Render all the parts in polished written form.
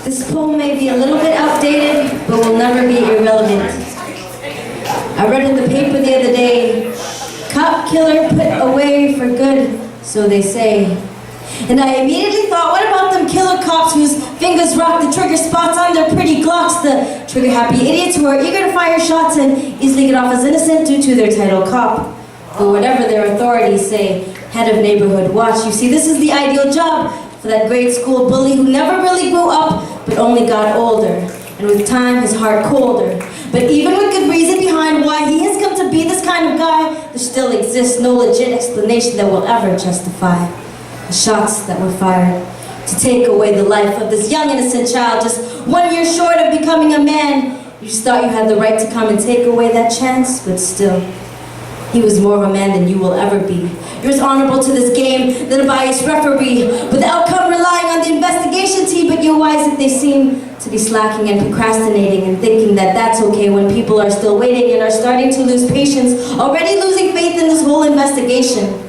This poem may be a little bit outdated, but will never be irrelevant. I read in the paper the other day, cop killer put away for good, so they say. And I immediately thought, what about them killer cops whose fingers rock the trigger spots on their pretty Glocks, the trigger-happy idiots who are eager to fire shots and easily get off as innocent due to their title cop, or whatever their authorities say, head of neighborhood watch. You see, this is the ideal job for that grade school bully who never really grew up, but only got older, and with time his heart colder. But even with good reason behind why he has come to be this kind of guy, there still exists no legit explanation that will ever justify the shots that were fired to take away the life of this young innocent child, just 1 year short of becoming a man. You just thought you had the right to come and take away that chance, but still, he was more of a man than you will ever be. You're as honorable to this game than a biased referee, with the outcome relying on the investigation team, but you're wise that they seem to be slacking and procrastinating and thinking that that's okay when people are still waiting and are starting to lose patience, already losing faith in this whole investigation.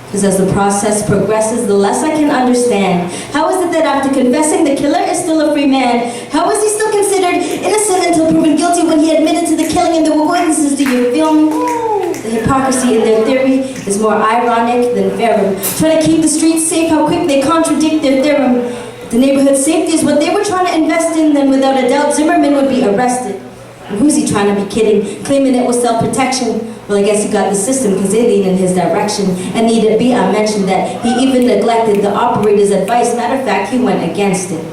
Because as the process progresses, the less I can understand. How is it that after confessing, the killer is still a free man? How is he still considered innocent until proven guilty when he admitted to the killing and there were witnesses? Do you feel me? The hypocrisy in their theory is more ironic than verum. Trying to keep the streets safe, how quick they contradict their theorem. The neighborhood safety is what they were trying to invest in, then without a doubt Zimmerman would be arrested. And who's he trying to be kidding? Claiming it was self-protection. Well, I guess he got the system because they leaned in his direction. And need it be, I mentioned that he even neglected the operator's advice. Matter of fact, he went against it.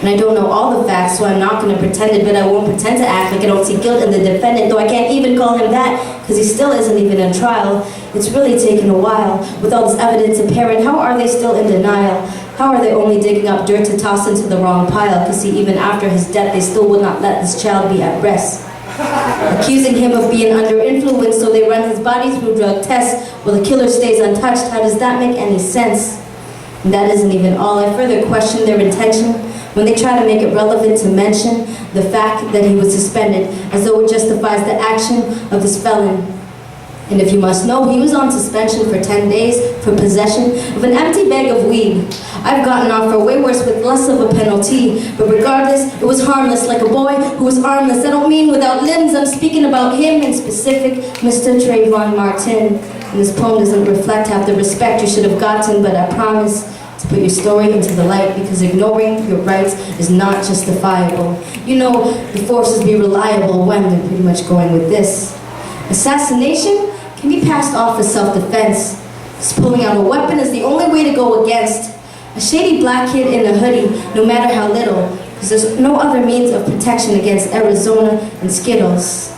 And I don't know all the facts, so I'm not going to pretend it, but I won't pretend to act like I don't see guilt in the defendant, though I can't even call him that, because he still isn't even in trial. It's really taken a while. With all this evidence apparent, how are they still in denial? How are they only digging up dirt to toss into the wrong pile? Because see, even after his death, they still would not let this child be at rest. Accusing him of being under influence, so they run his body through drug tests while the killer stays untouched. How does that make any sense? And that isn't even all. I further question their intention when they try to make it relevant to mention the fact that he was suspended, as though it justifies the action of this felon. And if you must know, he was on suspension for 10 days for possession of an empty bag of weed. I've gotten off for way worse with less of a penalty, but regardless, it was harmless, like a boy who was armless. I don't mean without limbs, I'm speaking about him in specific, Mr. Trayvon Martin. And this poem doesn't reflect half the respect you should have gotten, but I promise to put your story into the light, because ignoring your rights is not justifiable. You know, the forces be reliable when they're pretty much going with this. Assassination can be passed off as self-defense. Just pulling out a weapon is the only way to go against a shady black kid in a hoodie, no matter how little, because there's no other means of protection against Arizona and Skittles.